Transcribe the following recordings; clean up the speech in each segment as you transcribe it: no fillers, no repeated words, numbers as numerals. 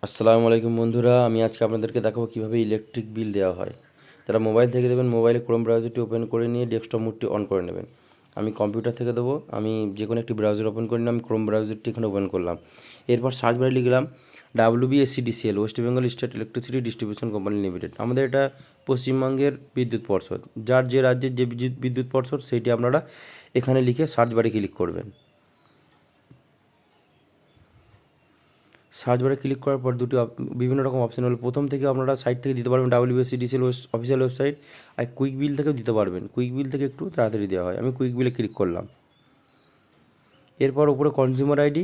আসসালামু আলাইকুম বন্ধুরা, আমি আজকে আপনাদেরকে দেখাবো কীভাবে ইলেকট্রিক বিল দেওয়া হয়। তারা মোবাইল থেকে দেবেন, মোবাইলে ক্রোম ব্রাউজারটি ওপেন করে নিয়ে ডেস্কটপ মোডটি অন করে নেবেন। আমি কম্পিউটার থেকে দেবো, আমি যে কোনো একটি ব্রাউজার ওপেন করে নিলাম, ক্রোম ব্রাউজারটি এখানে ওপেন করলাম। এরপর সার্চ বারে লিখলাম WBSCDCL, West Bengal state electricity distribution company limited. আমাদের এটা পশ্চিমবঙ্গের বিদ্যুৎ পর্ষদ। যার যে রাজ্যের যে বিদ্যুৎ পর্ষদ সেইটি আপনারা এখানে লিখে সার্চ বারে ক্লিক করবেন। সার্চ বারে ক্লিক করার পর বিভিন্ন রকম অপশন হলো। প্রথম থেকে আপনারা সাইট থেকে দিতে পারবেন WBSCDCL অফিসিয়াল ওয়েবসাইট, আর কুইক বিল থেকেও দিতে পারবেন। কুইক বিল থেকে একটু তাড়াতাড়ি দেওয়া হয়। আমি কুইক বিলে ক্লিক করলাম। এরপর উপরে কনজিউমার আইডি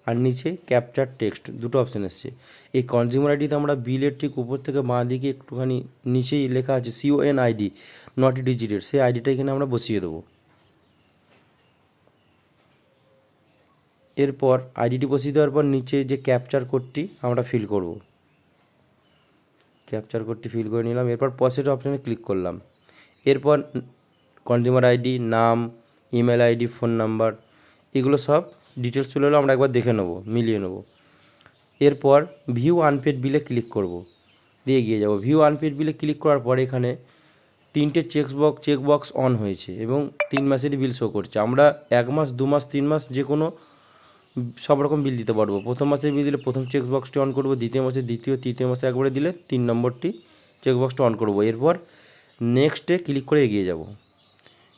আর নিচে ক্যাপচার টেক্সট দুটো অপশান এসছে। এই কনজিউমার আইডিতে আমরা বিলের ঠিক উপর থেকে বাঁ দিকে একটুখানি নিচেই লেখা আছে CON ID, নট ডিজিটেড, সেই আইডিটা এখানে আমরা বসিয়ে দেবো। এরপর আইডিটি বসিয়ে দেওয়ার পর নিচে যে ক্যাপচার কোডটি আমরা ফিল করব। ক্যাপচার কোডটি ফিল করে নিলাম। এরপর প্রসেস অপশানে ক্লিক করলাম। এরপর কনজিউমার আইডি, নাম, ইমেল আইডি, ফোন নাম্বার, এগুলো সব ডিটেলস চলে এলো। আমরা একবার দেখে নেবো, মিলিয়ে নেবো। এরপর ভিউ আনপেড বিলে ক্লিক করব, দিয়ে এগিয়ে যাব। ভিউ আনপেড বিলে ক্লিক করার পর এখানে 3টে চেকবক্স অন হয়েছে এবং 3 মাসেরই বিল শো করছে। আমরা 1 মাস, 2 মাস, 3 মাস যে কোনো সব রকম বিল দিতে পারবো। প্রথম মাসের বিল দিলে প্রথম চেকবক্সটি অন করব, দ্বিতীয় মাসে দ্বিতীয়, তৃতীয় মাসে একবারে দিলে 3 নম্বরটি চেকবক্সটা অন করব। এরপর নেক্সটে ক্লিক করে এগিয়ে যাব।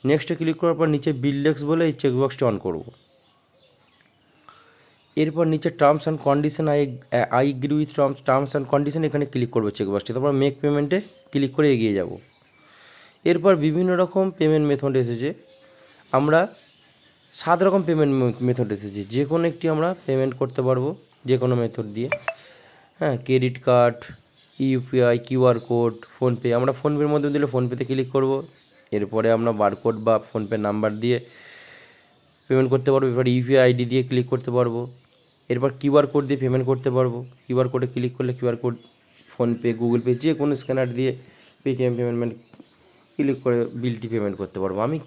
নেক্সটে ক্লিক করার পর নিচে বিল ডেস্ক বলে এই চেকবক্সটি অন করব। এরপর নিচে terms and condition, I agree with terms and condition, এখানে ক্লিক করবো চেকবক্সটি। তারপর মেক পেমেন্টে ক্লিক করে এগিয়ে যাব। এরপর বিভিন্ন রকম পেমেন্ট মেথড এসেছে। আমরা 7 রকম পেমেন্ট মেথড এসেছে, যে কোনো একটি আমরা পেমেন্ট করতে পারবো, যে কোনো মেথড দিয়ে। হ্যাঁ, credit card, UPI, QR code, PhonePe. আমরা ফোনপের মধ্যে দিলে ফোনপেতে ক্লিক করব। এরপরে আমরা বারকোড বা ফোনপে নাম্বার দিয়ে পেমেন্ট করতে পারবো। এরপর UPI ID দিয়ে ক্লিক করতে পারবো। এরপর QR কোড দিয়ে পেমেন্ট করতে পারবো। QR কোডে ক্লিক করলে QR code PhonePe, Google pay, যে কোনো স্ক্যানার দিয়ে পেটিএম পেমেন্ট ক্লিক করে বিলটি পেমেন্ট করতে পারবো। আমি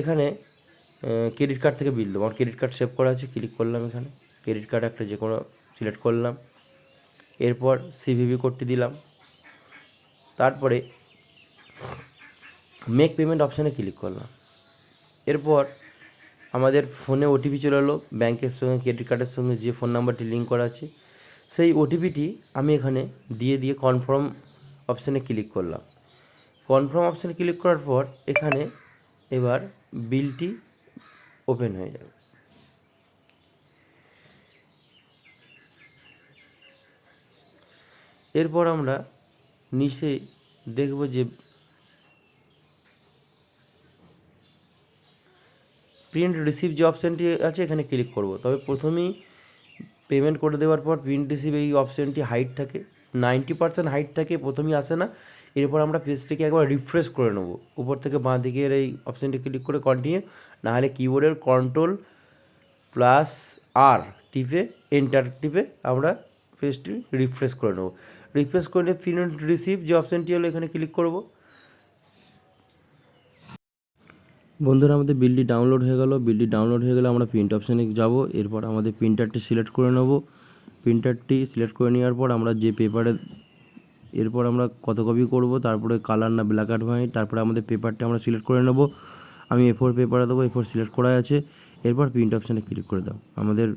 এখানে ক্রেডিট কার্ড থেকে বিল দেবো। আমার ক্রেডিট কার্ড সেভ করা আছে, ক্লিক করলাম। এখানে ক্রেডিট কার্ড একটা যে কোনো সিলেক্ট করলাম। এরপর CVV কোডটি দিলাম। তারপরে মেক পেমেন্ট অপশানে ক্লিক করলাম। এরপর আমাদের ফোনে OTP চলে এলো। ব্যাংকের সঙ্গে ক্রেডিট কার্ডের সঙ্গে যে ফোন নাম্বারটি লিঙ্ক করা আছে সেই OTPটি আমি এখানে দিয়ে কনফার্ম অপশানে ক্লিক করলাম। কনফার্ম অপশানে ক্লিক করার পর এখানে এবার বিলটি ওপেন হয়ে যাবে। এরপর আমরা নিচে দেখব যে প্রিন্ট রিসিভ যে অপশানটি আছে এখানে ক্লিক করব। তবে প্রথমেই পেমেন্ট করে দেওয়ার পর প্রিন্ট রিসিভ এই অপশানটি হাইট থাকে, 90% হাইট থাকে, প্রথমেই আসে না। এরপর আমরা পেজটিকে একবার রিফ্রেশ করে নেব। উপর থেকে বাঁ দিকের এই অপশানটি ক্লিক করে কন্টিনিউ, নাহলে কিবোর্ডের Ctrl+R টিপে এন্টার টিপে আমরা পেজটি রিফ্রেশ করে নেব। রিফ্রেশ করে নিয়ে প্রিন্ট রিসিভ যে অপশানটি হলো এখানে ক্লিক করব। বন্ধুরা, আমাদের বিলটি ডাউনলোড হয়ে গেল। বিলটি ডাউনলোড হয়ে গেলে আমরা প্রিন্ট অপশানে যাব। এরপর আমাদের প্রিন্টারটি সিলেক্ট করে নেব। প্রিন্টারটি সিলেক্ট করে নেওয়ার পর আমরা যে পেপারে, এরপর আমরা কত কপি করব, তারপরে কালার না ব্ল্যাক অ্যান্ড হোয়াইট, তারপরে আমাদের পেপারটি আমরা সিলেক্ট করে নেব। আমি A4 পেপারে দেবো, A4 সিলেক্ট করা আছে। এরপর প্রিন্ট অপশানে ক্লিক করে দাও। আমাদের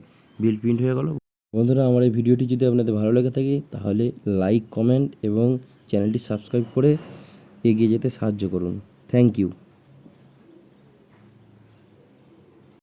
বিল প্রিন্ট হয়ে গেল। বন্ধুরা, আমার এই ভিডিওটি যদি আপনাদের ভালো লেগে থাকে তাহলে লাইক, কমেন্ট এবং চ্যানেলটি সাবস্ক্রাইব করে এগিয়ে যেতে সাহায্য করুন। Thank you.